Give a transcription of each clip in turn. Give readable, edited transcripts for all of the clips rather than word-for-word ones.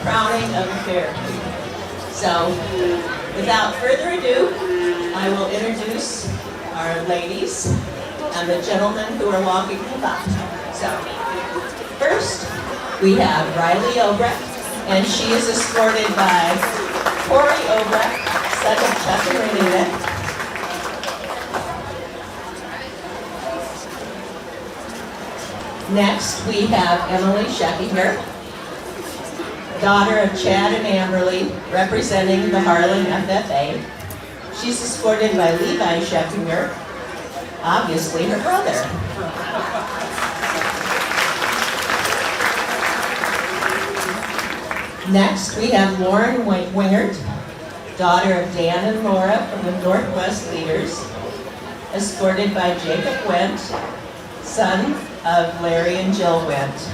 crowning of the fair. So, without further ado, I will introduce our ladies and the gentlemen who are walking about. So, first, we have Riley Obrecht, and she is escorted by Corey Obrecht, son of Chuck and Renita. Next, we have Emily Scheckinger, daughter of Chad and Amberly, representing the Harlan FFA. She's escorted by Levi Scheckinger, obviously her brother. Next, we have Lauren Wingert, daughter of Dan and Laura from the Northwest Leaders, escorted by Jacob Wendt, son of Larry and Jill Wendt.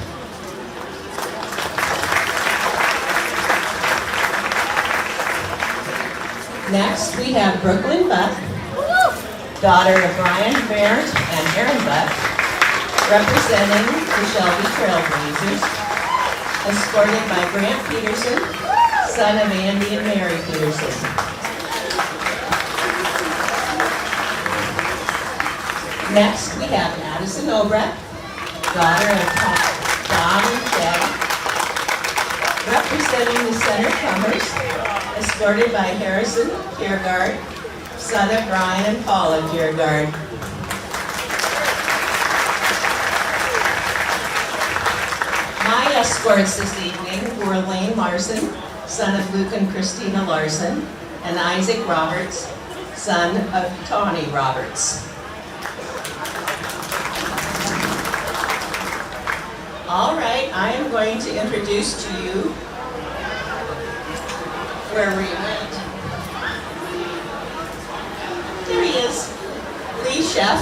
Next, we have Brooklyn Buck, daughter of Brian Barrett and Aaron Buck, representing the Shelby Trailblazers, escorted by Grant Peterson, son of Andy and Mary Peterson. Next, we have Addison Obrecht, daughter of Tom and Chad, representing the Center Comers, escorted by Harrison Kiergaard, son of Brian and Paula Kiergaard. My escorts this evening were Lane Larson, son of Luke and Christina Larson, and Isaac Roberts, son of Tawny Roberts. All right, I am going to introduce to you where we went. There he is, Lee Sheff,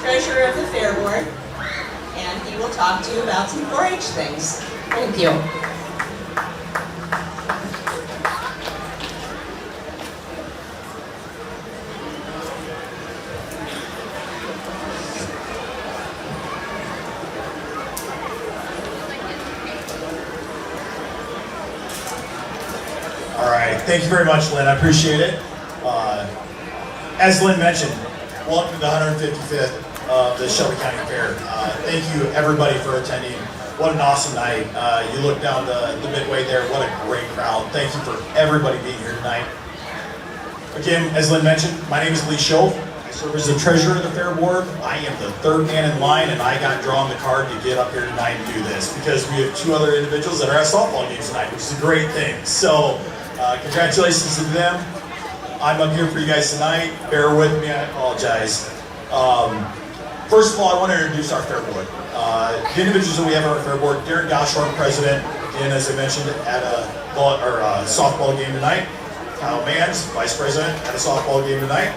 treasurer of the Fair Board, and he will talk to you about some 4-H things. Thank you. All right, thank you very much, Lynn. I appreciate it. As Lynn mentioned, welcome to the 155th of the Shelby County Fair. Thank you, everybody, for attending. What an awesome night. You look down the midway there, what a great crowd. Thank you for everybody being here tonight. Again, as Lynn mentioned, my name is Lee Schoaf. I serve as the treasurer of the Fair Board. I am the third man in line, and I got drawn the card to get up here tonight and do this because we have 2 other individuals that are at softball games tonight, which is a great thing. So, congratulations to them. I'm up here for you guys tonight. Bear with me, I apologize. First of all, I want to introduce our Fair Board. The individuals that we have on our Fair Board, Darren Goshorn, president, and as I mentioned, at a softball game tonight. Kyle Mans, vice president, at a softball game tonight.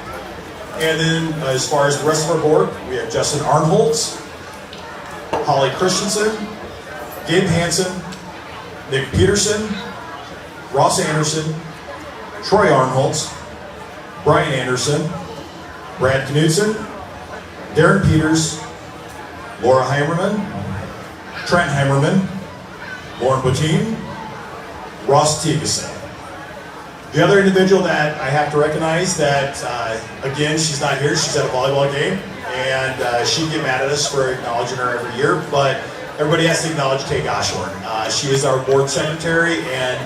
And then as far as the rest of our board, we have Justin Arnholtz, Holly Christensen, Gabe Hansen, Nick Peterson, Ross Anderson, Troy Arnholtz, Brian Anderson, Brad Knudsen, Darren Peters, Laura Heimerman, Trent Heimerman, Lauren Boutine, Ross Tigason. The other individual that I have to recognize that, again, she's not here, she's at a volleyball game, and she'd get mad at us for acknowledging her every year, but everybody has to acknowledge Kay Goshorn. She is our board secretary, and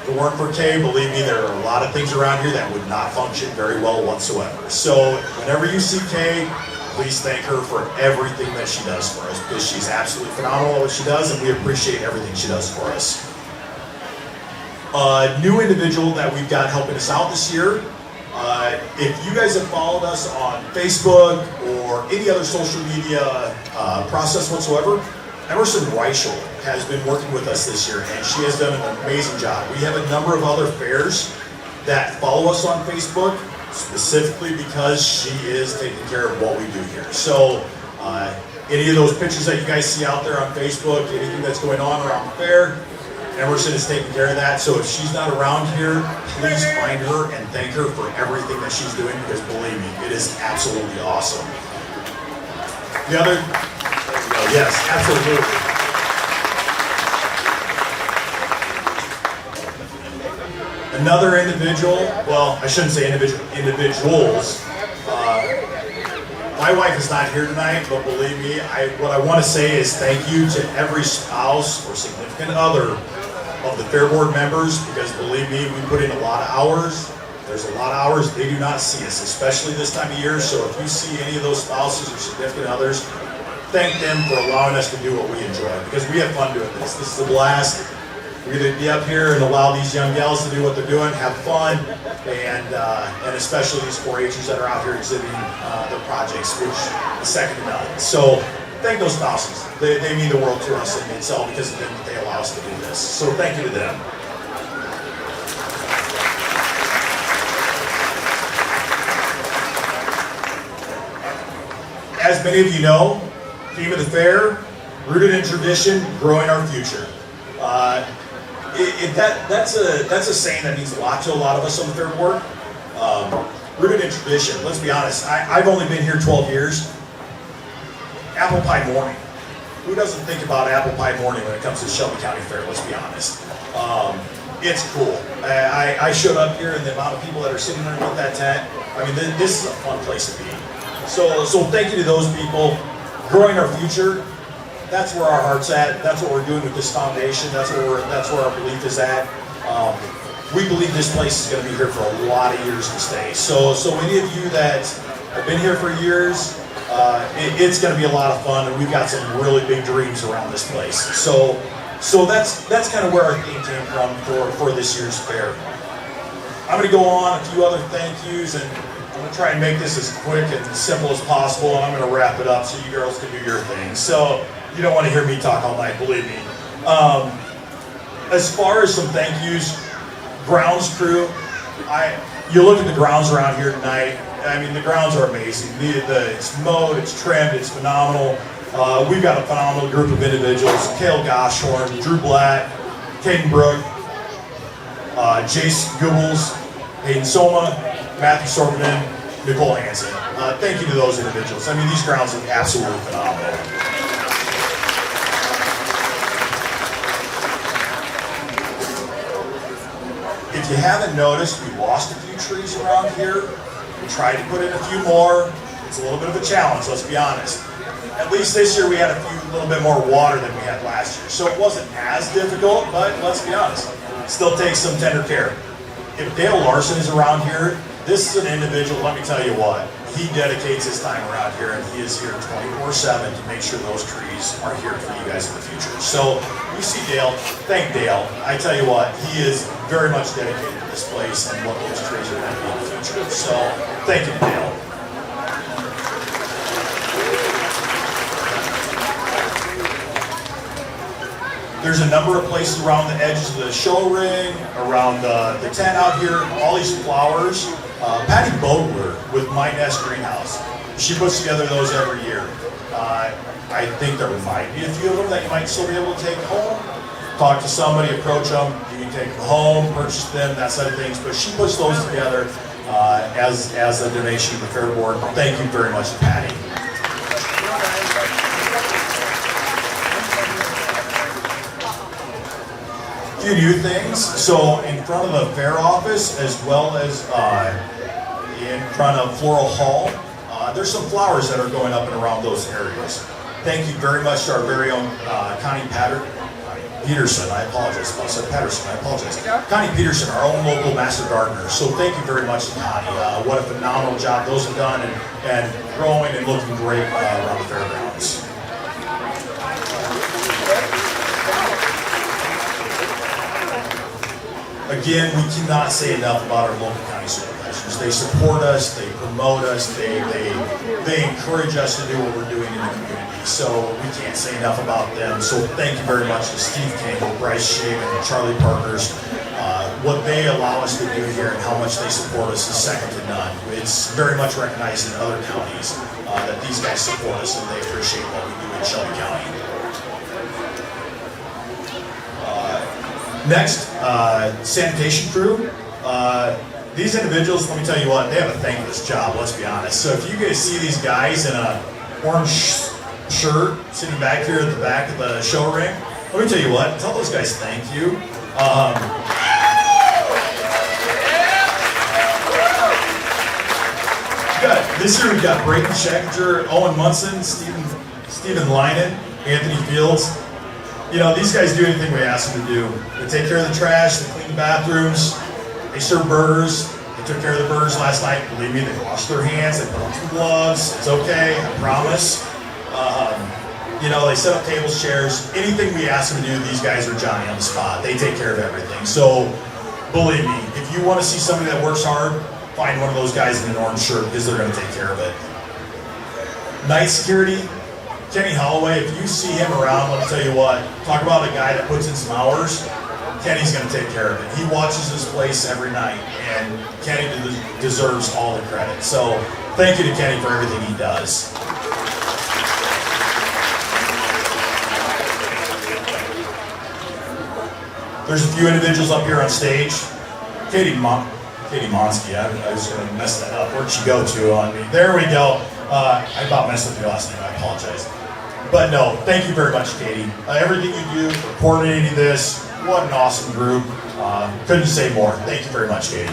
if it weren't for Kay, believe me, there are a lot of things around here that would not function very well whatsoever. So whenever you see Kay, please thank her for everything that she does for us, because she's absolutely phenomenal at what she does, and we appreciate everything she does for us. A new individual that we've got helping us out this year. If you guys have followed us on Facebook or any other social media process whatsoever, Emerson Reichel has been working with us this year, and she has done an amazing job. We have a number of other fairs that follow us on Facebook, specifically because she is taking care of what we do here. So any of those pictures that you guys see out there on Facebook, anything that's going on around the fair, Emerson is taking care of that. So if she's not around here, please find her and thank her for everything that she's doing, because believe me, it is absolutely awesome. The other, there we go, yes, absolutely. Another individual, well, I shouldn't say individuals. My wife is not here tonight, but believe me, what I want to say is thank you to every spouse or significant other of the Fair Board members, because believe me, we put in a lot of hours. There's a lot of hours they do not see us, especially this time of year. So if you see any of those spouses or significant others, thank them for allowing us to do what we enjoy, because we have fun doing this. This is a blast. We're going to be up here and allow these young gals to do what they're doing, have fun, and especially these 4-Hers that are out here exhibiting their projects, which is second to none. So thank those spouses. They mean the world to us in itself because of them that they allow us to do this. So thank you to them. As many of you know, theme of the fair, rooted in tradition, growing our future. That's a saying that means a lot to a lot of us on the Fair Board. Rooted in tradition. Let's be honest. I've only been here 12 years. Apple pie morning. Who doesn't think about apple pie morning when it comes to the Shelby County Fair? Let's be honest. It's cool. I showed up here, and the amount of people that are sitting underneath that tent. I mean, this is a fun place to be. So thank you to those people. Growing our future. That's where our heart's at. That's what we're doing with this foundation. That's where our belief is at. We believe this place is going to be here for a lot of years to stay. So any of you that have been here for years, it's going to be a lot of fun, and we've got some really big dreams around this place. So that's kind of where our theme came from for this year's fair. I'm going to go on a few other thank yous, and I'm going to try and make this as quick and simple as possible, and I'm going to wrap it up so you girls can do your thing. So you don't want to hear me talk all night, believe me. As far as some thank yous, grounds crew, you look at the grounds around here tonight, I mean, the grounds are amazing. It's mowed, it's trimmed, it's phenomenal. We've got a phenomenal group of individuals: Cale Goshorn, Drew Blatt, Caden Brook, Jace Goebbels, Hayden Soma, Matthew Sorvinen, Nicole Hansen. Thank you to those individuals. I mean, these grounds are absolutely phenomenal. If you haven't noticed, we lost a few trees around here. We tried to put in a few more. It's a little bit of a challenge, let's be honest. At least this year we had a little bit more water than we had last year. So it wasn't as difficult, but let's be honest, it still takes some tender care. If Dale Larson is around here, this is an individual, let me tell you what, he dedicates his time around here, and he is here 24/7 to make sure those trees are here for you guys in the future. So you see Dale, thank Dale. I tell you what, he is very much dedicated to this place and what those trees are going to be in the future. So thank you to Dale. There's a number of places around the edges of the show ring, around the tent out here, all these flowers. Patty Bogler with My Nest Greenhouse. She puts together those every year. I think there might be a few of them that you might still be able to take home. Talk to somebody, approach them, you can take them home, purchase them, that side of things. But she puts those together as a donation to the Fair Board. Thank you very much, Patty. A few new things. So in front of the fair office, as well as in front of Floral Hall, there's some flowers that are going up and around those areas. Thank you very much to our very own Connie Peterson. I apologize if I said Patterson. I apologize. Connie Peterson, our own local master gardener. So thank you very much to Connie. What a phenomenal job those have done, and growing and looking great around the fairgrounds. Again, we cannot say enough about our local county supervisors. They support us, they promote us, they encourage us to do what we're doing in the community. So we can't say enough about them. So thank you very much to Steve Campbell, Bryce Shaven, and Charlie Partners. What they allow us to do here and how much they support us is second to none. It's very much recognized in other counties that these guys support us and they appreciate what we do in Shelby County. Next, sanitation crew. These individuals, let me tell you what, they have a thankless job, let's be honest. So if you guys see these guys in a orange shirt sitting back here at the back of the show ring, let me tell you what, tell those guys thank you. This year we've got Brayton Schechter, Owen Munson, Stephen Linen, Anthony Fields. You know, these guys do anything we ask them to do. They take care of the trash, they clean the bathrooms, they serve burgers. They took care of the burgers last night. Believe me, they washed their hands, they put on some gloves. It's okay, I promise. You know, they set up tables, chairs. Anything we ask them to do, these guys are Johnny on the spot. They take care of everything. So, believe me, if you want to see somebody that works hard, find one of those guys in an orange shirt because they're going to take care of it. Night security, Kenny Holloway, if you see him around, let me tell you what, talk about a guy that puts in some hours, Kenny's going to take care of it. He watches this place every night, and Kenny deserves all the credit. So, thank you to Kenny for everything he does. There's a few individuals up here on stage. Katie Monsky, I was going to mess that up. Where'd she go to on me? There we go. I about messed up your last name. I apologize. But no, thank you very much, Katie. Everything you do for coordinating this, what an awesome group. Couldn't say more. Thank you very much, Katie.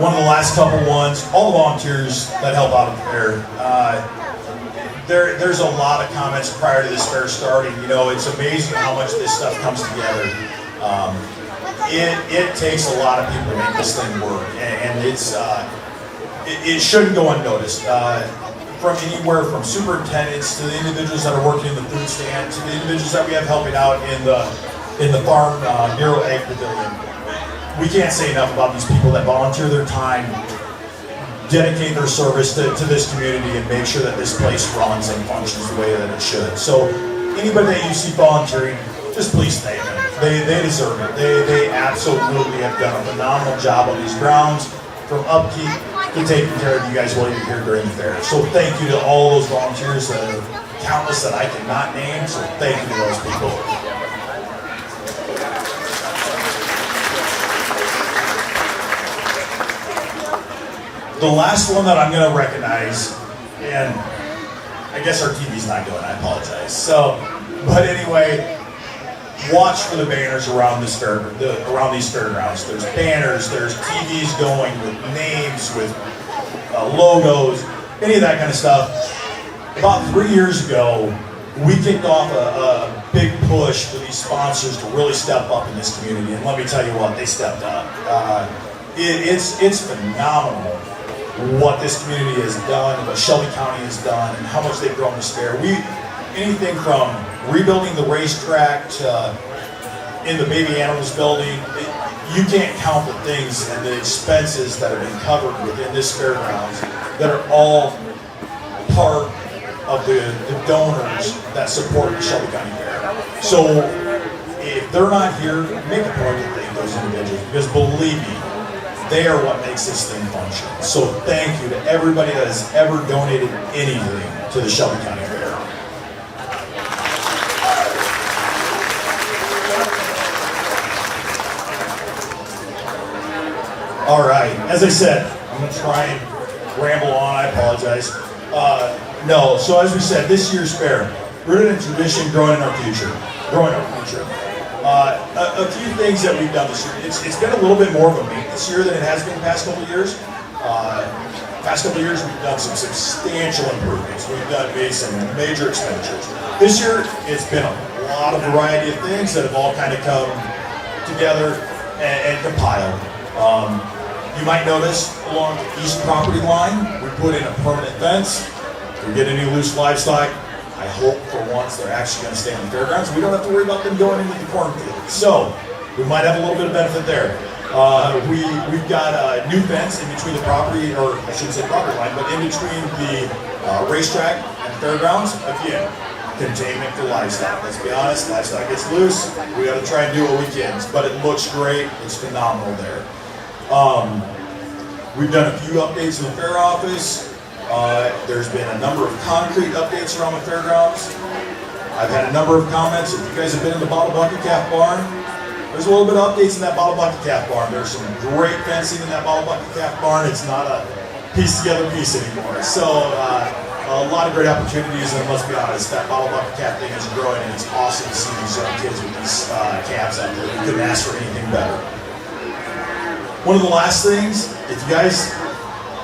One of the last couple ones, all the volunteers that help out at the fair. There's a lot of comments prior to this fair starting. You know, it's amazing how much this stuff comes together. It takes a lot of people to make this thing work, and it shouldn't go unnoticed. From anywhere from superintendents to the individuals that are working in the food stand to the individuals that we have helping out in the farm Nero Egg Pavilion. We can't say enough about these people that volunteer their time, dedicate their service to this community, and make sure that this place runs and functions the way that it should. So anybody that you see volunteering, just please thank them. They deserve it. They absolutely have done a phenomenal job on these grounds, from upkeep to taking care of you guys while you're here during the fair. So thank you to all those volunteers, countless that I cannot name, so thank you to those people. The last one that I'm going to recognize, and I guess our TV's not going, I apologize. So, but anyway, watch for the banners around this around these fairgrounds. There's banners, there's TVs going with names, with logos, any of that kind of stuff. About 3 years ago, we kicked off a big push for these sponsors to really step up in this community, and let me tell you what, they stepped up. It's phenomenal what this community has done, what Shelby County has done, and how much they've grown this fair. Anything from rebuilding the racetrack to in the baby animals building, you can't count the things and the expenses that have been covered within this fairgrounds that are all part of the donors that support the Shelby County Fair. So if they're not here, make a point to thank those individuals, because believe me, they are what makes this thing function. So thank you to everybody that has ever donated anything to the Shelby County Fair. All right, as I said, I'm going to try and ramble on. I apologize. So as we said, this year's fair, rooted in tradition, growing our future. A few things that we've done this year. It's been a little bit more of a maintenance year than it has been the past couple of years. We've done some substantial improvements. We've made some major expenditures. This year, it's been a lot of variety of things that have all kind of come together and compiled. You might notice along the east property line, we put in a permanent fence. If we get any loose livestock, I hope for once they're actually going to stay on the fairgrounds. We don't have to worry about them going into the cornfield. So we might have a little bit of benefit there. We've got a new fence in between the property, or I shouldn't say property line, but in between the racetrack and the fairgrounds. Again, containment for livestock. Let's be honest, livestock gets loose. We got to try and do what we can. But it looks great. It's phenomenal there. We've done a few updates in the fair office. There's been a number of concrete updates around the fairgrounds. I've had a number of comments. If you guys have been in the Bottle Bucket Calf Barn, there's a little bit of updates in that Bottle Bucket Calf Barn. There's some great fencing in that Bottle Bucket Calf Barn. It's not a piece together piece anymore. So A lot of great opportunities, and let's be honest, that bottle bucket cap thing is growing, and it's awesome to see these young kids with these caps out there. We couldn't ask for anything better. One of the last things, if you guys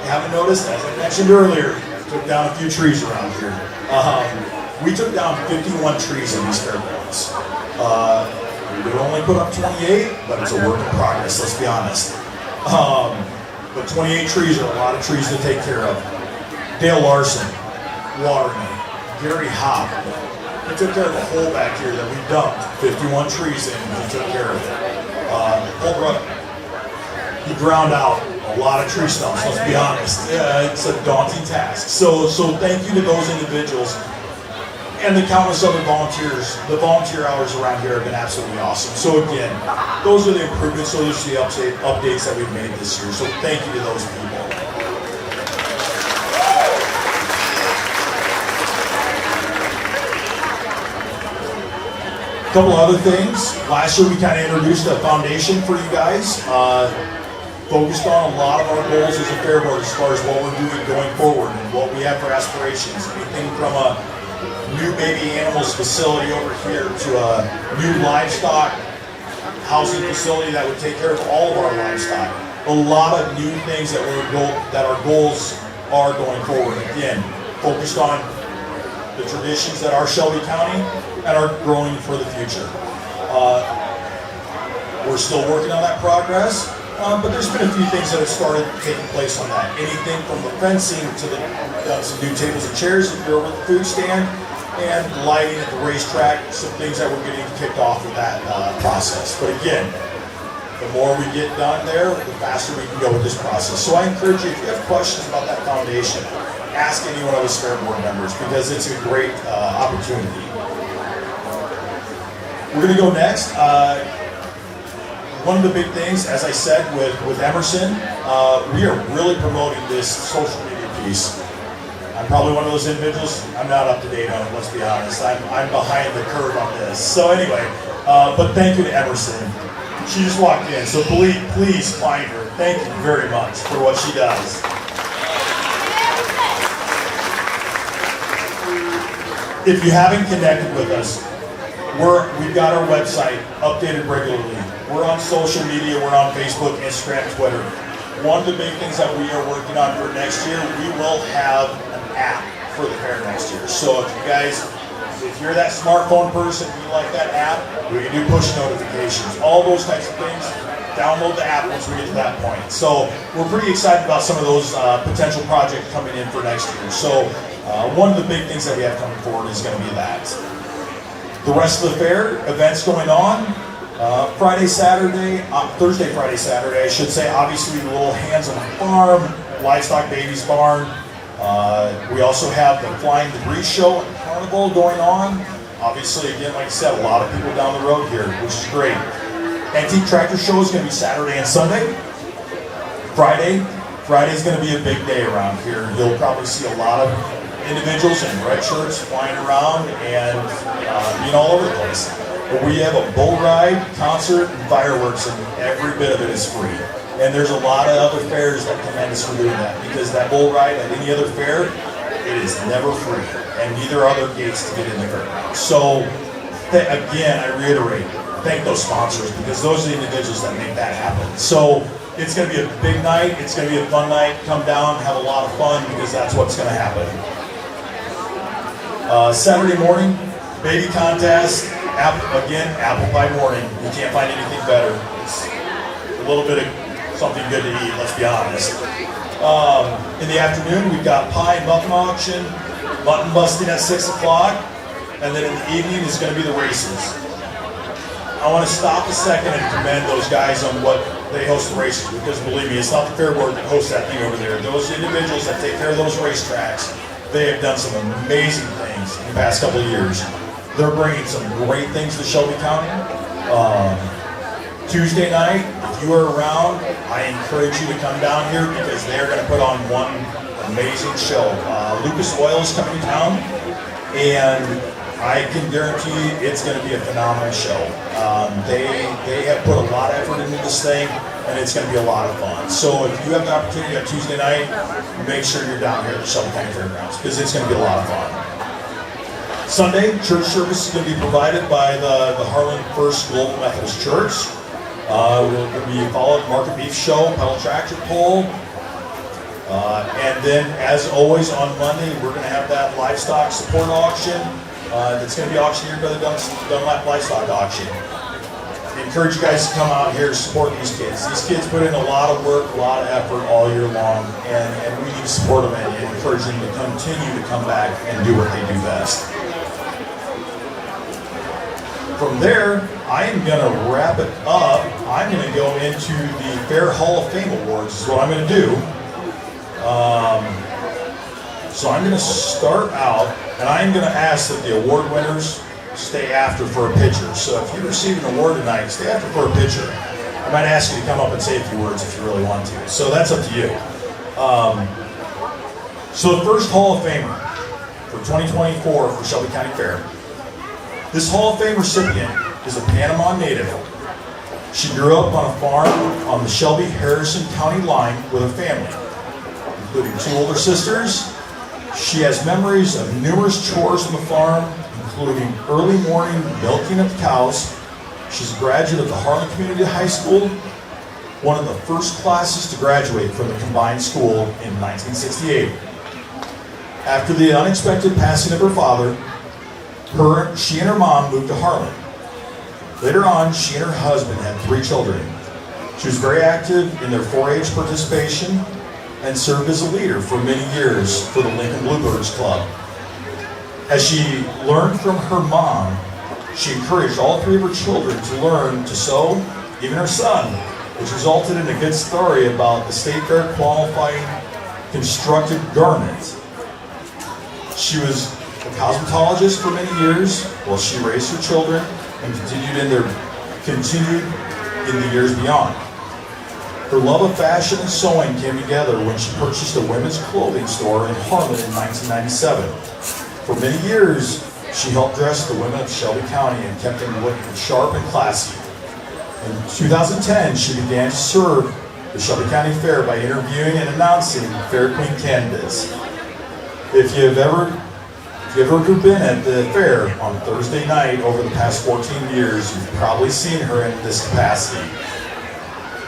haven't noticed, as I mentioned earlier, took down a few trees around here. We took down 51 trees in these fairgrounds. We only put up 28, but it's a work in progress, let's be honest. But 28 trees are a lot of trees to take care of. Dale Larson, watering it. Gary Hopp, he took care of the hole back here that we dumped 51 trees in, and he took care of it. Paul Brother, he ground out a lot of tree stumps, let's be honest. It's a daunting task. So thank you to those individuals and the countless other volunteers. The volunteer hours around here have been absolutely awesome. So again, those are the improvements, those are the updates that we've made this year. So thank you to those people. A couple other things. Last year we kind of introduced a foundation for you guys. Focused on a lot of our goals as a fair board as far as what we're doing going forward and what we have for aspirations. Anything from a new baby animals facility over here to a new livestock housing facility that would take care of all of our livestock. A lot of new things that our goals are going forward. Again, focused on the traditions that are Shelby County and are growing for the future. We're still working on that progress, but there's been a few things that have started taking place on that. Anything from the fencing to some new tables and chairs if you're over the food stand, and lighting at the racetrack, some things that we're getting kicked off with that process. But again, the more we get done there, the faster we can go with this process. So I encourage you, if you have questions about that foundation, ask any one of us fair board members because it's a great opportunity. We're going to go next. One of the big things, as I said, with Emerson, we are really promoting this social media piece. I'm probably one of those individuals, I'm not up to date on it, let's be honest. I'm behind the curve on this. So anyway, but thank you to Emerson. She just walked in, so please find her. Thank you very much for what she does. If you haven't connected with us, we've got our website updated regularly. We're on social media, we're on Facebook, Instagram, Twitter. One of the big things that we are working on for next year, we will have an app for the fair next year. So if you're that smartphone person, you like that app, we can do push notifications, all those types of things. Download the app once we get to that point. So we're pretty excited about some of those potential projects coming in for next year. So one of the big things that we have coming forward is going to be that. The rest of the fair, events going on, Thursday, Friday, Saturday, I should say. Obviously, the little Hands on the Farm, Livestock Babies Barn. We also have the Flying Debris Show and Carnival going on. Obviously, again, like I said, a lot of people down the road here, which is great. Antique Tractor Show is going to be Saturday and Sunday. Friday's going to be a big day around here. You'll probably see a lot of individuals in red shirts flying around and being all over the place. But we have a bull ride, concert, and fireworks, and every bit of it is free. And there's a lot of other fairs that commend us for doing that, because that bull ride at any other fair, it is never free, and neither are other gates to get in the fairground. So, again, I reiterate, thank those sponsors, because those are the individuals that make that happen. So, it's going to be a big night, it's going to be a fun night. Come down, have a lot of fun, because that's what's going to happen. Saturday morning, baby contest. Apple pie morning. You can't find anything better. It's a little bit of something good to eat, let's be honest. In the afternoon, we've got pie and muffin auction, mutton busting at 6 o'clock, and then in the evening is going to be the races. I want to stop a second and commend those guys on what they host the races, because believe me, it's not the fair board that hosts that thing over there. Those individuals that take care of those racetracks, they have done some amazing things in the past couple of years. They're bringing some great things to Shelby County. Tuesday night, if you are around, I encourage you to come down here because they're going to put on one amazing show. Lucas Oil is coming to town, and I can guarantee you it's going to be a phenomenal show. They have put a lot of effort into this thing. and it's going to be a lot of fun. So if you have the opportunity on Tuesday night, make sure you're down here at the Shelby County Fairgrounds because it's going to be a lot of fun. Sunday, church service is going to be provided by the Harlan First Global Methodist Church. We're going to be followed Market Beef Show, pedal tractor pull. And then, as always, on Monday, we're going to have that livestock support auction that's going to be auctioneered by the Dunlap Livestock Auction. I encourage you guys to come out here to support these kids. These kids put in a lot of work, a lot of effort all year long, and we need to support them and encourage them to continue to come back and do what they do best. From there, I am going to wrap it up. I'm going to go into the Fair Hall of Fame Awards is what I'm going to do. So I'm going to start out, and I'm going to ask that the award winners stay after for a picture. So if you receive an award tonight, stay after for a picture. I might ask you to come up and say a few words if you really want to. So that's up to you. So the first Hall of Famer for 2024 for Shelby County Fair. This Hall of Fame recipient is a Panama native. She grew up on a farm on the Shelby-Harrison County line with her family, including 2 older sisters. She has memories of numerous chores on the farm, including early morning milking of the cows. She's a graduate of the Harlan Community High School, one of the first classes to graduate from the combined school in 1968. After the unexpected passing of her father, she and her mom moved to Harlan. Later on, she and her husband had 3 children. She was very active in their 4-H participation and served as a leader for many years for the Lincoln Bluebirds Club. As she learned from her mom, she encouraged all 3 of her children to learn to sew, even her son, which resulted in a good story about the State Fair qualifying constructed garment. She was a cosmetologist for many years while she raised her children and continued in the years beyond. Her love of fashion and sewing came together when she purchased a women's clothing store in Harlan in 1997. For many years, she helped dress the women of Shelby County and kept them looking sharp and classy. In 2010, she began to serve the Shelby County Fair by interviewing and announcing Fair Queen candidates. If you've ever been at the fair on Thursday night over the past 14 years, you've probably seen her in this capacity.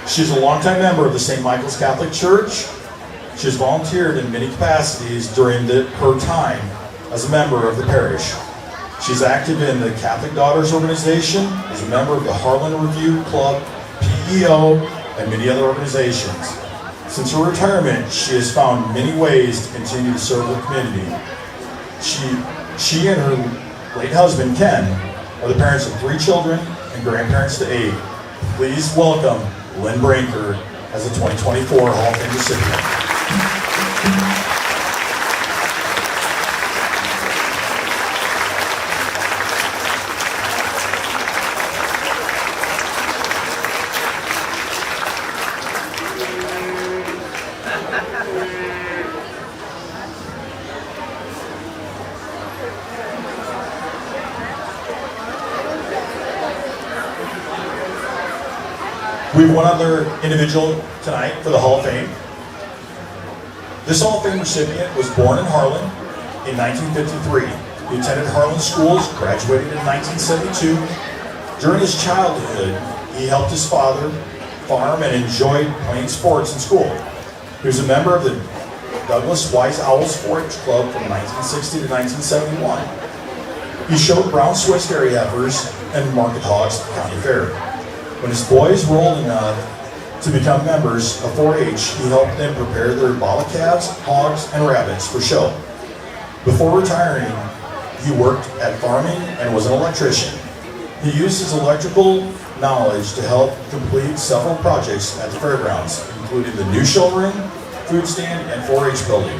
She's a longtime member of the St. Michael's Catholic Church. She has volunteered in many capacities during her time as a member of the parish. She's active in the Catholic Daughters Organization, is a member of the Harlan Review Club, PEO, and many other organizations. Since her retirement, she has found many ways to continue to serve the community. She and her late husband, Ken, are the parents of 3 children and grandparents to 8. Please welcome Lynn Branker as a 2024 Hall of Fame recipient. We have one other individual tonight for the Hall of Fame. This Hall of Fame recipient was born in Harlan in 1953. He attended Harlan schools, graduated in 1972. During his childhood, he helped his father farm and enjoyed playing sports in school. He was a member of the Douglas Wise Owls 4-H Club from 1960 to 1971. He showed brown Swiss dairy heifers and market hogs at the county fair. When his boys were old enough to become members of 4-H, he helped them prepare their bala calves, hogs, and rabbits for show. Before retiring, he worked at farming and was an electrician. He used his electrical knowledge to help complete several projects at the fairgrounds, including the new show ring, food stand, and 4-H building.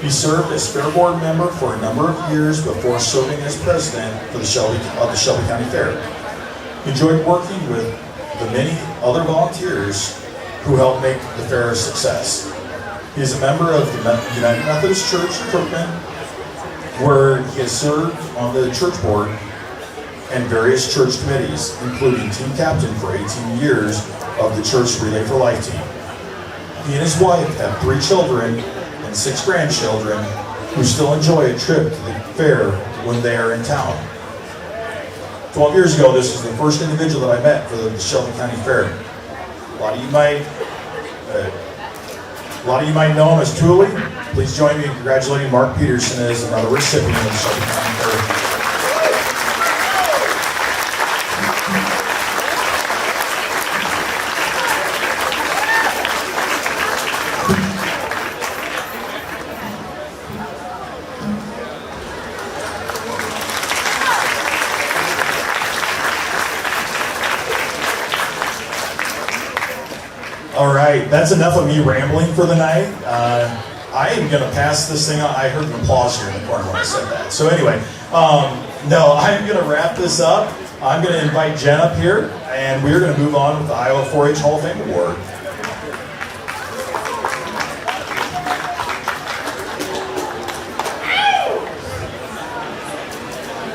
He served as fair board member for a number of years before serving as president for the Shelby County Fair. He enjoyed working with the many other volunteers who helped make the fair a success. He is a member of the United Methodist Church in Kirkman, where he has served on the church board and various church committees, including team captain for 18 years of the church Relay for Life team. He and his wife have 3 children and 6 grandchildren who still enjoy a trip to the fair when they are in town. 12 years ago, this was the first individual that I met for the Shelby County Fair. A lot of you might know him as Thule. Please join me in congratulating Mark Peterson as another recipient of the Shelby County Fair. All right, that's enough of me rambling for the night. I am going to pass this thing on. I heard an applause here in the corner when I said that. So anyway, no, I'm going to wrap this up. I'm going to invite Jen up here, and we're going to move on with the Iowa 4-H Hall of Fame Award.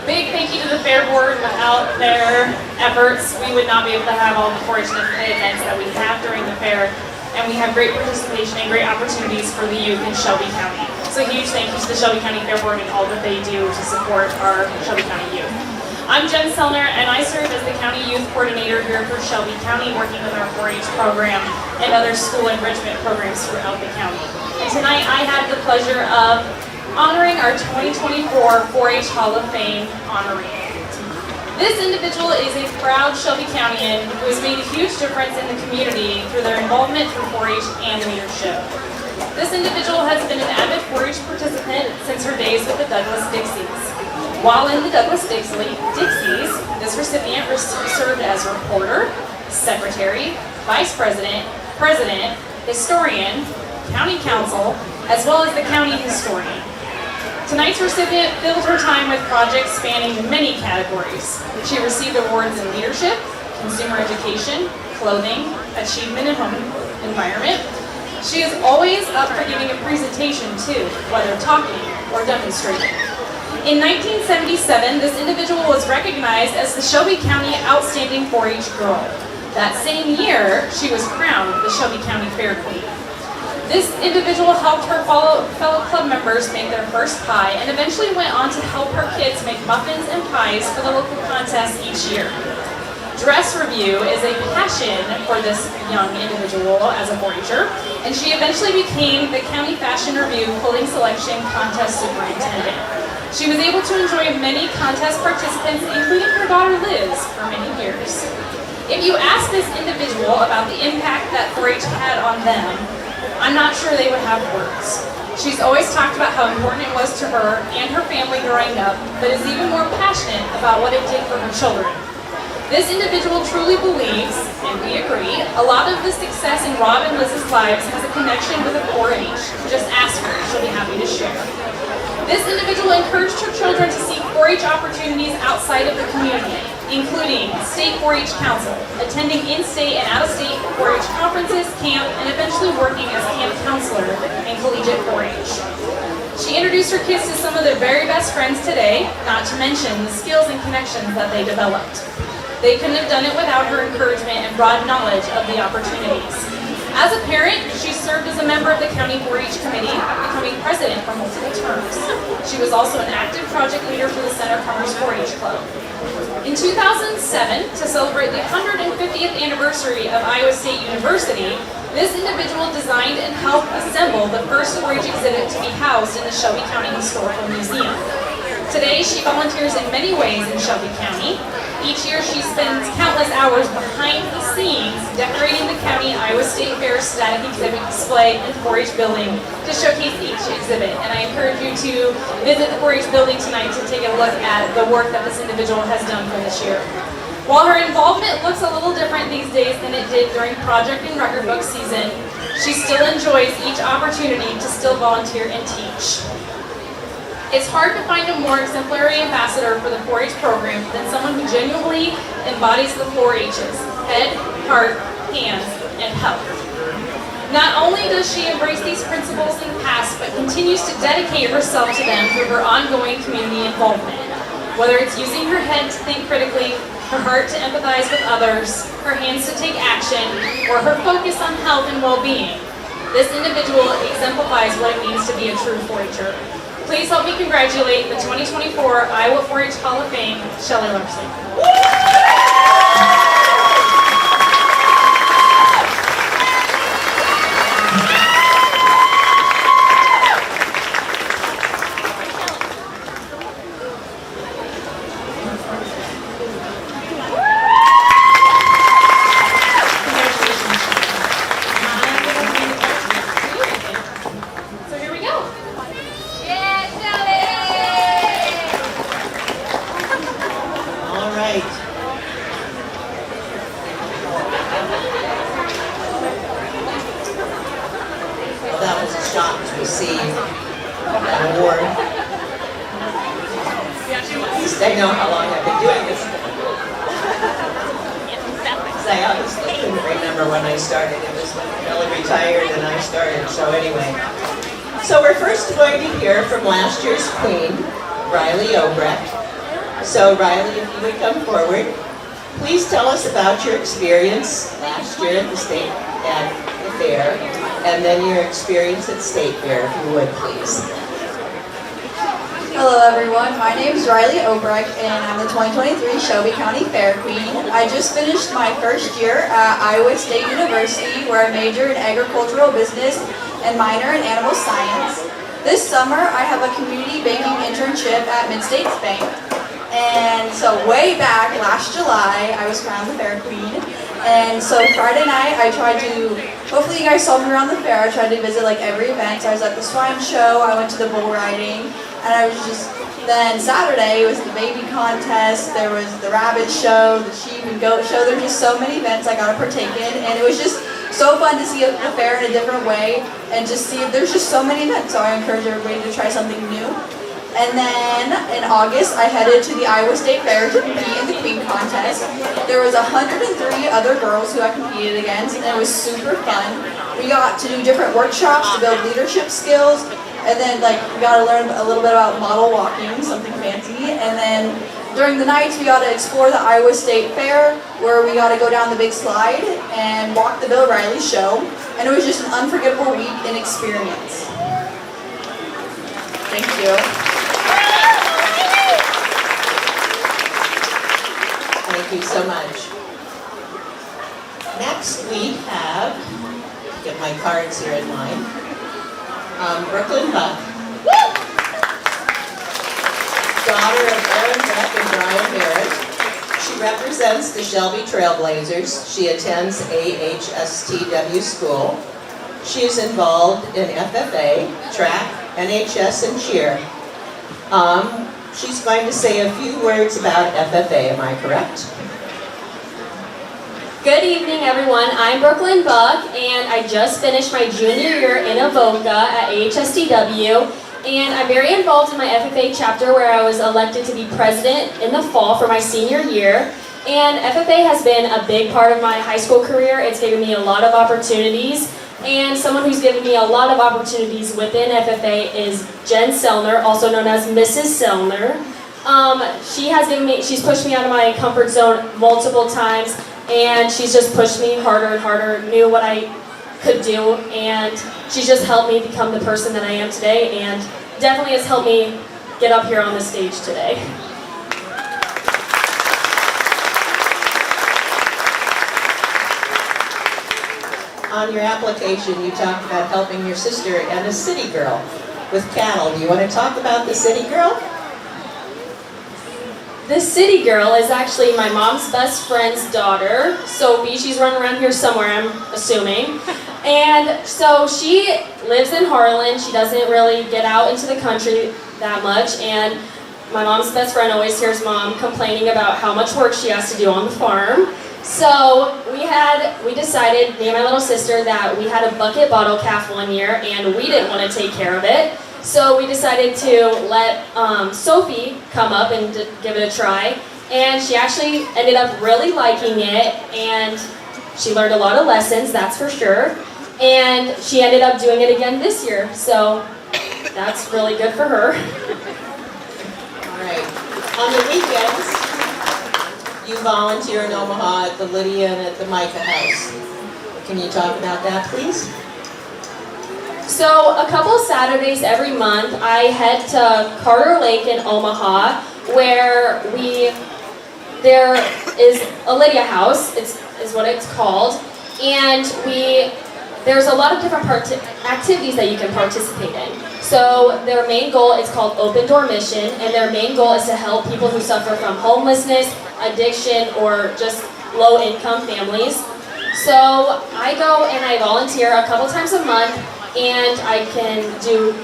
Big thank you to the Fair Board. Without their efforts, we would not be able to have all the 4-H events that we have during the fair. And we have great participation and great opportunities for the youth in Shelby County. So a huge thank you to the Shelby County Fair Board and all that they do to support our Shelby County youth. I'm Jen Sellner, and I serve as the County Youth Coordinator here for Shelby County, working with our 4-H program and other school enrichment programs throughout the county. And tonight I have the pleasure of honoring our 2024 4-H Hall of Fame honoree. This individual is a proud Shelby Countyan who has made a huge difference in the community through their involvement through 4-H and leadership. This individual has been an avid 4-H participant since her days with the Douglas Dixies. While in the Douglas Dixies, this recipient served as reporter, secretary, vice president, president, historian, county council, as well as the county historian. Tonight's recipient filled her time with projects spanning many categories. She received awards in leadership, consumer education, clothing, achievement in home environment. She is always up for giving a presentation too, whether talking or demonstrating. In 1977, this individual was recognized as the Shelby County Outstanding 4-H Girl. That same year, she was crowned the Shelby County Fair Queen. This individual helped her fellow club members make their first pie and eventually went on to help her kids make muffins and pies for the local contests each year. Dress review is a passion for this young individual as a 4-H'er, and she eventually became the County Fashion Review Clothing Selection Contest Superintendent. She was able to enjoy many contest participants, including her daughter Liz, for many years. If you ask this individual about the impact that 4-H had on them, I'm not sure they would have words. She's always talked about how important it was to her and her family growing up, but is even more passionate about what it did for her children. This individual truly believes, and we agree, a lot of the success in Rob and Liz's lives has a connection with a 4-H. Just ask her, she'll be happy to share. This individual encouraged her children to seek 4-H opportunities outside of the community, including State 4-H Council, attending in-state and out-of-state 4-H conferences, camp, and eventually working as camp counselor in collegiate 4-H. She introduced her kids to some of their very best friends today, not to mention the skills and connections that they developed. They couldn't have done it without her encouragement and broad knowledge of the opportunities. As a parent, she served as a member of the County 4-H Committee, becoming president for multiple terms. She was also an active project leader for the Center Farmers 4-H Club. In 2007, to celebrate the 150th anniversary of Iowa State University, this individual designed and helped assemble the first 4-H exhibit to be housed in the Shelby County Historical Museum. Today, she volunteers in many ways in Shelby County. Each year, she spends countless hours behind the scenes decorating the County Iowa State Fair static exhibit display and 4-H building to showcase each exhibit. And I encourage you to visit the 4-H building tonight to take a look at the work that this individual has done for this year. While her involvement looks a little different these days than it did during project and record book season, she still enjoys each opportunity to still volunteer and teach. It's hard to find a more exemplary ambassador for the 4-H program than someone who genuinely embodies the 4-H's, head, heart, hands, and health. Not only does she embrace these principles in the past, but continues to dedicate herself to them through her ongoing community involvement. Whether it's using her head to think critically, her heart to empathize with others, her hands to take action, or her focus on health and well-being, this individual exemplifies what it means to be a true 4-H'er. Please help me congratulate the 2024 Iowa 4-H Hall of Fame, Shelby Larson. I know how long I've been doing this. I honestly couldn't remember when I started. It was when Billy retired and I started. So anyway. So we're first going to hear from last year's queen, Riley Obrecht. So Riley, if you would come forward, please tell us about your experience last year at the fair, and then your experience at State Fair, if you would, please. Hello everyone, my name is Riley Obrecht and I'm the 2023 Shelby County Fair Queen. I just finished my first year at Iowa State University where I majored in agricultural business and minor in animal science. This summer I have a community banking internship at Mid-States Bank. And so way back last July I was crowned the Fair Queen. And so Friday night I tried to, hopefully you guys saw me around the fair, I tried to visit like every event. So I was at the swine show, I went to the bull riding. And I was then Saturday was the baby contest, there was the rabbit show, the sheep and goat show, there's just so many events I got to partake in, and it was just so fun to see the fair in a different way, and just see, there's just so many events, so I encourage everybody to try something new. And then in August, I headed to the Iowa State Fair to compete in the Queen contest. There was 103 other girls who I competed against, and it was super fun. We got to do different workshops to build leadership skills. And then we got to learn a little bit about model walking, something fancy. And then during the nights we got to explore the Iowa State Fair where we got to go down the big slide and walk the Bill Riley show. And it was just an unforgettable week and experience. Thank you. Thank you so much. Next we have, get my cards here in line. Brooklyn Buck, daughter of Aaron Buck and Brian Barrett. She represents the Shelby Trailblazers. She attends AHSTW school. She is involved in FFA, track, NHS, and cheer. She's going to say a few words about FFA, am I correct? Good evening, everyone. I'm Brooklyn Buck, and I just finished my junior year in Avoca at AHSTW, and I'm very involved in my FFA chapter where I was elected to be president in the fall for my senior year. And FFA has been a big part of my high school career. It's given me a lot of opportunities, and someone who's given me a lot of opportunities within FFA is Jen Selner, also known as Mrs. Selner. She's pushed me out of my comfort zone multiple times, and she's just pushed me harder and harder, knew what I could do, and she's just helped me become the person that I am today, and definitely has helped me get up here on the stage today. On your application, you talked about helping your sister and a city girl with cattle. Do you want to talk about the city girl? The city girl is actually my mom's best friend's daughter, Sophie. She's running around here somewhere, I'm assuming. And so she lives in Harlan. She doesn't really get out into the country that much. And my mom's best friend always hears mom complaining about how much work she has to do on the farm. So we decided, me and my little sister, that we had a bucket bottle calf one year and we didn't want to take care of it. So we decided to let Sophie come up and give it a try, and she actually ended up really liking it, and she learned a lot of lessons, that's for sure, and she ended up doing it again this year, so that's really good for her. All right. On the weekends, you volunteer in Omaha at the Lydia and at the Micah House. Can you talk about that, please? So a couple Saturdays every month, I head to Carter Lake in Omaha, where there is a Lydia House, is what it's called, and there's a lot of different activities that you can participate in. So their main goal is called Open Door Mission, and their main goal is to help people who suffer from homelessness, addiction, or just low-income families. So I go and I volunteer a couple times a month, and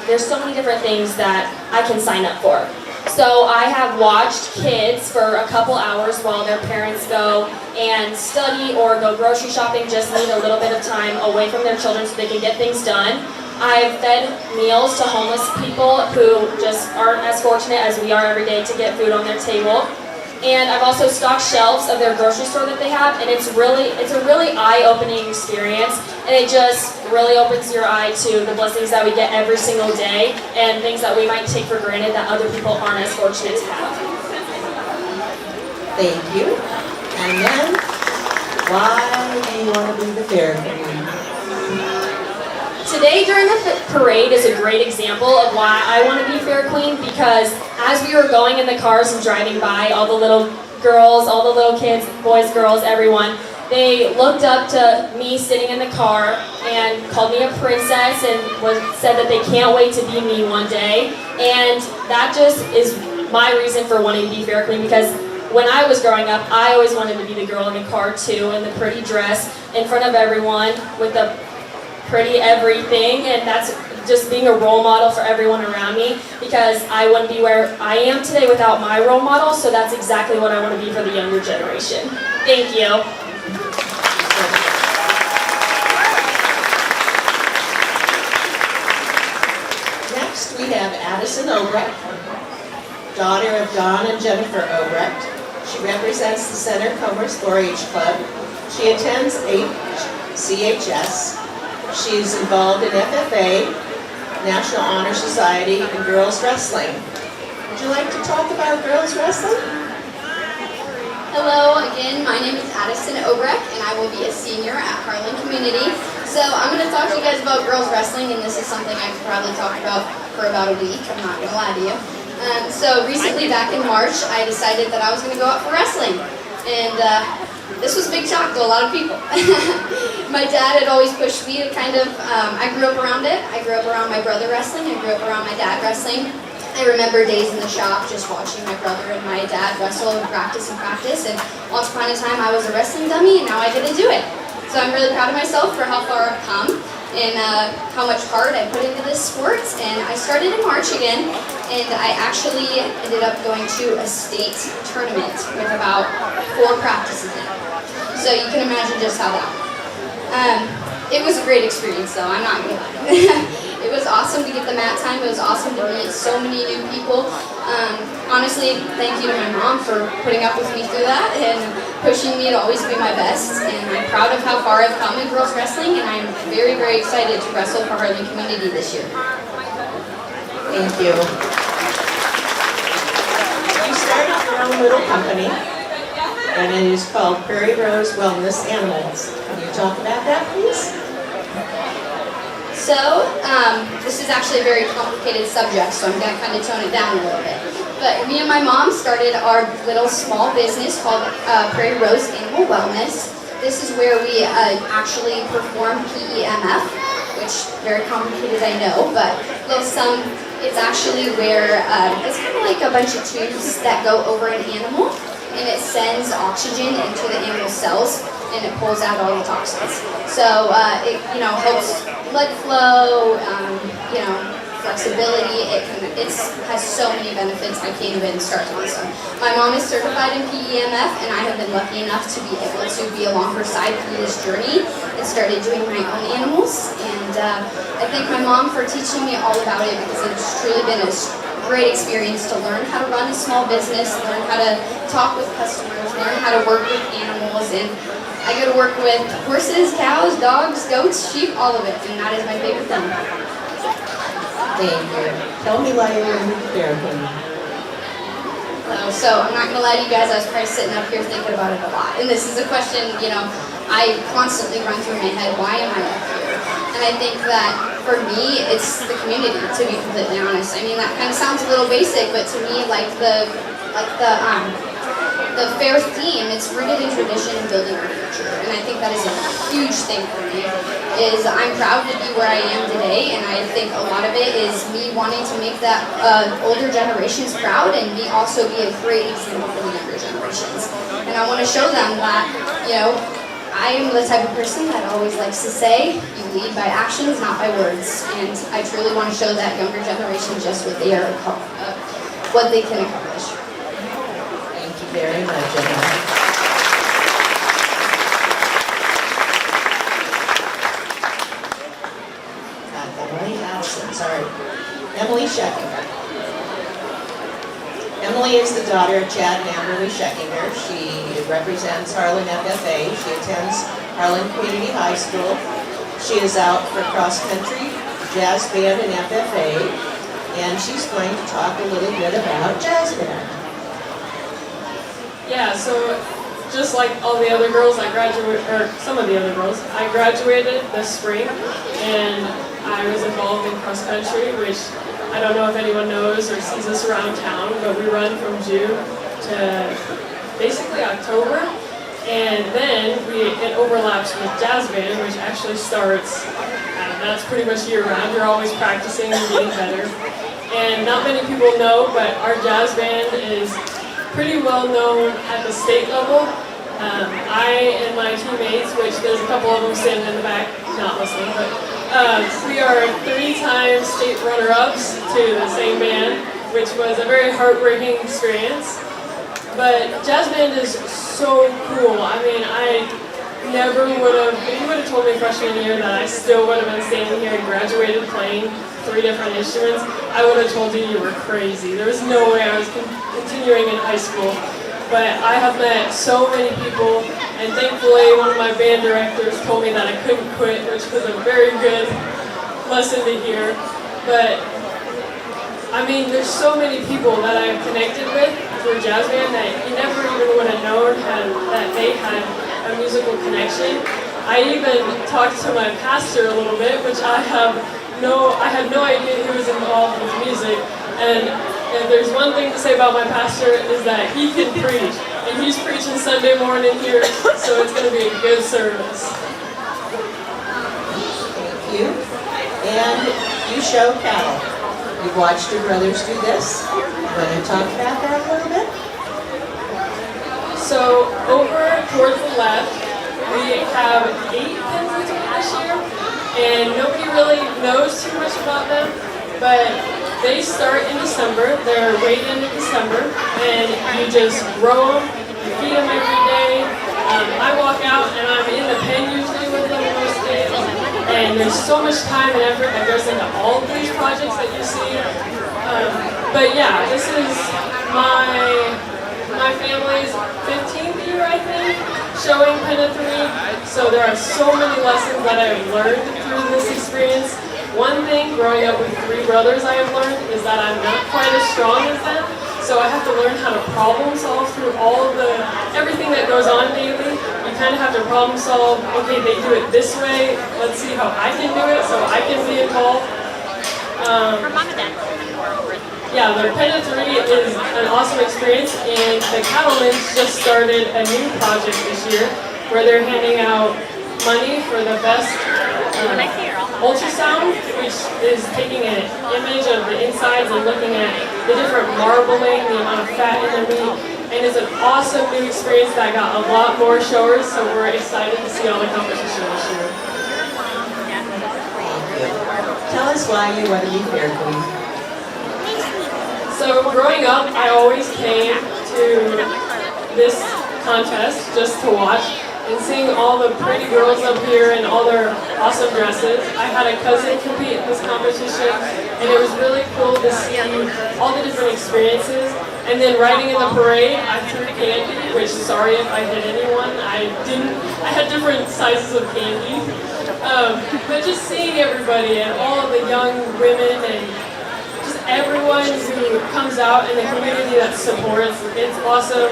there's so many different things that I can sign up for. So I have watched kids for a couple hours while their parents go and study or go grocery shopping, just need a little bit of time away from their children so they can get things done. I've fed meals to homeless people who just aren't as fortunate as we are every day to get food on their table. And I've also stocked shelves of their grocery store that they have, and it's a really eye-opening experience, and it just really opens your eye to the blessings that we get every single day and things that we might take for granted that other people aren't as fortunate to have. Thank you. And then, why do you want to be the fair queen? Today during the parade is a great example of why I want to be Fair Queen, because as we were going in the cars and driving by, all the little girls, all the little kids, boys, girls, everyone, they looked up to me sitting in the car and called me a princess and said that they can't wait to be me one day. And that just is my reason for wanting to be Fair Queen, because when I was growing up, I always wanted to be the girl in the car too, in the pretty dress, in front of everyone, with the pretty everything, and that's just being a role model for everyone around me, because I wouldn't be where I am today without my role model, so that's exactly what I want to be for the younger generation. Thank you. Next, we have Addison Obrecht, daughter of Don and Jennifer Obrecht. She represents the Center Commerce 4-H Club. She attends CHS. She's involved in FFA, National Honor Society, and girls wrestling. Would you like to talk about girls wrestling? Hello again, my name is Addison Obrecht, and I will be a senior at Harlan Community. So I'm going to talk to you guys about girls wrestling, and this is something I could probably talk about for about a week, I'm not going to lie to you. So recently, back in March, I decided that I was going to go out for wrestling, and this was a big shock to a lot of people. My dad had always pushed me to I grew up around it. I grew up around my brother wrestling. I grew up around my dad wrestling. I remember days in the shop just watching my brother and my dad wrestle and practice. And once upon a time I was a wrestling dummy, and now I get to do it. So I'm really proud of myself for how far I've come and how much heart I put into this sport. And I started in March again, and I actually ended up going to a state tournament with about 4 practices in. So you can imagine just how that went. It was a great experience, though, I'm not going to lie. It was awesome to get the mat time. It was awesome to meet so many new people. Honestly, thank you to my mom for putting up with me through that and pushing me to always be my best. And I'm proud of how far I've come in girls wrestling, and I'm very, very excited to wrestle for Harlan Community this year. Thank you. You started your own little company, and it is called Prairie Rose Wellness Animals. Can you talk about that, please? So, this is actually a very complicated subject, so I'm going to kind of tone it down a little bit. But me and my mom started our little small business called Prairie Rose Animal Wellness. This is where we actually perform PEMF, which is very complicated, I know, but it's actually where it's kind of like a bunch of tubes that go over an animal, and it sends oxygen into the animal cells, and it pulls out all the toxins. So it helps blood flow, flexibility. It has so many benefits I can't even start to list them. My mom is certified in PEMF, and I have been lucky enough to be able to be along her side through this journey and started doing my own animals. And I thank my mom for teaching me all about it, because it's truly been a great experience to learn how to run a small business, learn how to talk with customers, learn how to work with animals. And I go to work with horses, cows, dogs, goats, sheep, all of it, and that is my favorite thing. Thank you. Tell me why you're in the fair queen. though, so I'm not gonna lie to you guys, I was probably sitting up here thinking about it a lot. And this is a question, you know, I constantly run through my head, why am I up here? And I think that for me, it's the community, to be completely honest. I mean, that kind of sounds a little basic, but to me, like the fair theme, it's rooted in tradition and building our future. And I think that is a huge thing for me, is I'm proud to be where I am today, and I think a lot of it is me wanting to make that older generations proud, and me also be a great example for the younger generations. And I want to show them that, you know, I am the type of person that always likes to say, you lead by actions, not by words. And I truly want to show that younger generation just what they are, what they can accomplish. Thank you very much, Emma. Emily Allison, sorry. Emily Scheckinger. Emily is the daughter of Chad and Amberly Scheckinger. She represents Harlan FFA. She attends Harlan Community High School. She is out for cross country, jazz band, and FFA. And she's going to talk a little bit about jazz band. Yeah, so just like all the other girls, some of the other girls, I graduated this spring, and I was involved in cross country, which I don't know if anyone knows or sees us around town, but we run from June to basically October, and then it overlaps with jazz band, which actually starts, that's pretty much year round. You're always practicing and getting better. And not many people know, but our jazz band is pretty well known at the state level. I and my teammates, which there's a couple of them standing in the back, not listening, but we are 3-time state runner-ups to the same band, which was a very heartbreaking experience. But jazz band is so cool. I mean, I never would have, if you would have told me freshman year that I still would have been standing here and graduated playing 3 different instruments, I would have told you you were crazy. There was no way I was continuing in high school. But I have met so many people, and thankfully one of my band directors told me that I couldn't quit, which was a very good lesson to hear. But I mean, there's so many people that I've connected with through jazz band that you never even would have known that they had a musical connection. I even talked to my pastor a little bit, which I had no idea he was involved with music. And if there's one thing to say about my pastor is that he can preach. And he's preaching Sunday morning here, so it's going to be a good service. Thank you. And you show cattle. You've watched your brothers do this. You want to talk about that a little bit? So over towards the left, we have 8 pins this year, and nobody really knows too much about them, but they start in December. They're weighed in December, and you just grow them, you feed them every day. I walk out and I'm in the pen usually with them most days, and there's so much time and effort that goes into all of these projects that you see. But yeah, this is my family's 15th year, I think, showing Pen of 3. So there are so many lessons that I have learned through this experience. One thing, growing up with 3 brothers, I have learned is that I'm not quite as strong as them. So I have to learn how to problem solve through everything that goes on daily. You kind of have to problem solve, okay, they do it this way, let's see how I can do it so I can be involved. Yeah, the Pen of 3 is an awesome experience, and the Cattlemen's just started a new project this year where they're handing out money for the best ultrasound, which is taking an image of the insides and looking at the different marbling, the amount of fat in the meat, and it's an awesome new experience that got a lot more showers, so we're excited to see all the competition this year. Tell us why you want to be Fair Queen. So growing up, I always came to this contest just to watch, and seeing all the pretty girls up here in all their awesome dresses. I had a cousin compete in this competition, and it was really cool to see all the different experiences. And then riding in the parade, I threw candy, which, sorry if I hit anyone, I had different sizes of candy. But just seeing everybody and all of the young women and just everyone who comes out in the community that supports. It's awesome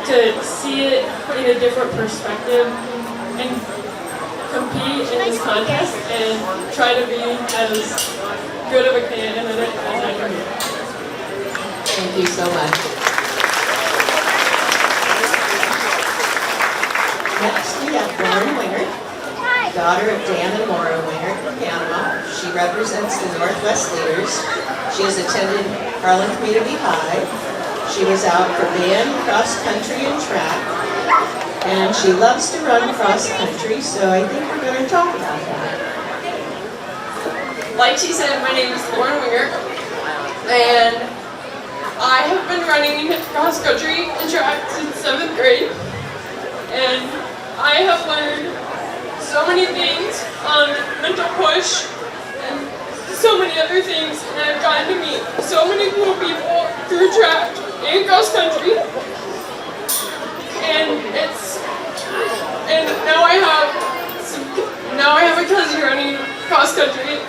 to see it in a different perspective and compete in this contest and try to be as good of a candidate as I can be. Thank you so much. Next, we have Lauren Winger, daughter of Dan and Laura Winger from Panama. She represents the Northwest Leaders. She has attended Harlan Community High. She was out for band, cross country, and track. And she loves to run cross country, so I think we're going to talk about that. Like she said, my name is Lauren Winger, and I have been running cross country and track since 7th grade, and I have learned so many things on mental push and so many other things, and I've gotten to meet so many cool people through track and cross country, and now I have a cousin running cross country,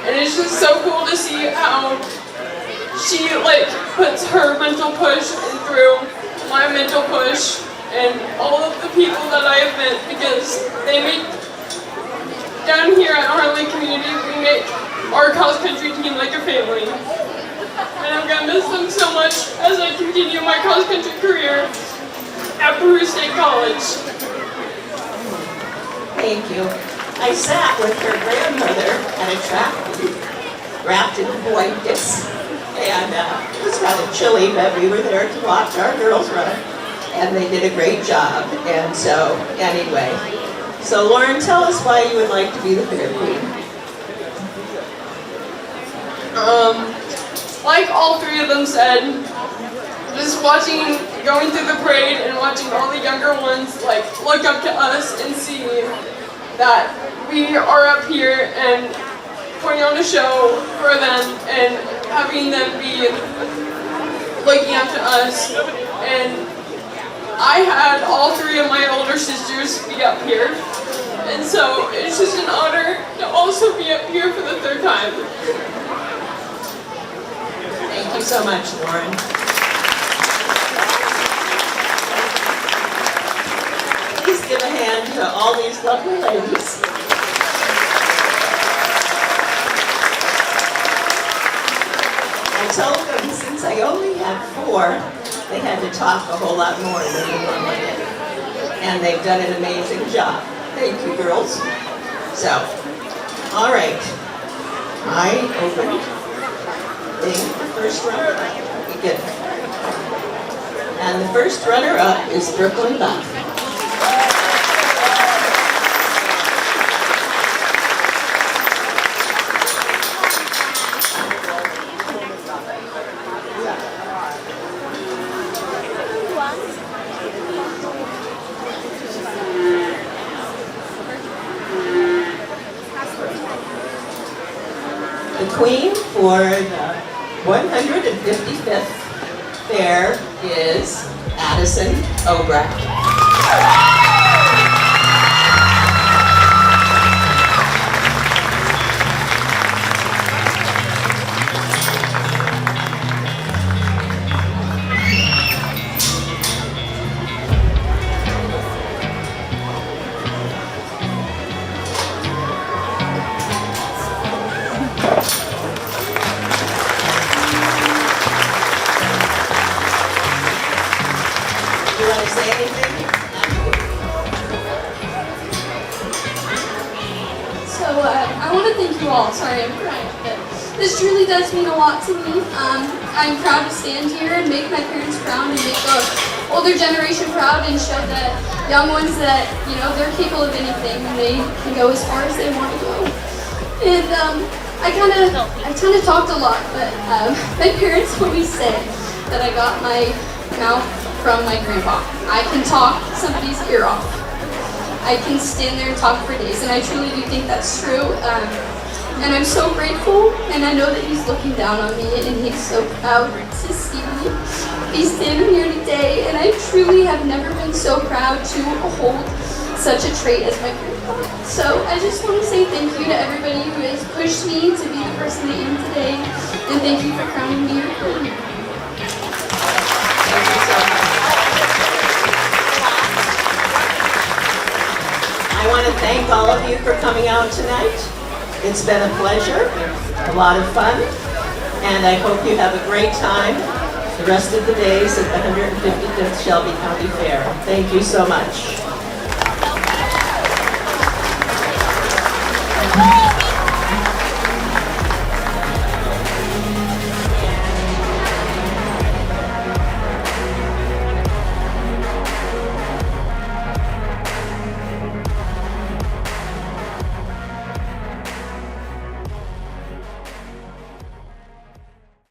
and it's just so cool to see how she puts her mental push through my mental push and all of the people that I have met, because they make, down here at Harlan Community, we make our cross country team like a family. And I'm gonna miss them so much as I continue my cross country career at Peru State College. Thank you. I sat with her grandmother at a track meet, wrapped in blankets, and it was rather chilly, but we were there to watch our girls run, and they did a great job. And so, anyway, so Lauren, tell us why you would like to be the Fair Queen. Like all three of them said, just going through the parade and watching all the younger ones look up to us and see that we are up here and putting on a show for them and having them be looking up to us. And I had all three of my older sisters be up here, and so it's just an honor to also be up here for the third time. Thank you so much, Lauren. Please give a hand to all these lovely ladies. I told them since I only had 4, they had to talk a whole lot more than they normally did. And they've done an amazing job. Thank you, girls. So, all right. I opened the first runner-up. We get it. And the first runner-up is Brooklyn Buck. The queen for the 155th fair is Addison Obrecht. I want to thank you all. Sorry, I'm crying, but this truly does mean a lot to me. I'm proud to stand here and make my parents proud and make the older generation proud and show the young ones that, you know, they're capable of anything and they can go as far as they want to go. And I kind of talked a lot, but my parents always say that I got my mouth from my grandpa. I can talk somebody's ear off. I can stand there and talk for days, and I truly do think that's true. And I'm so grateful, and I know that he's looking down on me, and he's so proud to see me be standing here today. And I truly have never been so proud to hold such a trait as my grandpa. So I just want to say thank you to everybody who has pushed me to be the person I am today. And thank you for crowning me your queen. Thank you so much. I want to thank all of you for coming out tonight. It's been a pleasure, a lot of fun, and I hope you have a great time the rest of the days at the 155th Shelby County Fair. Thank you so much.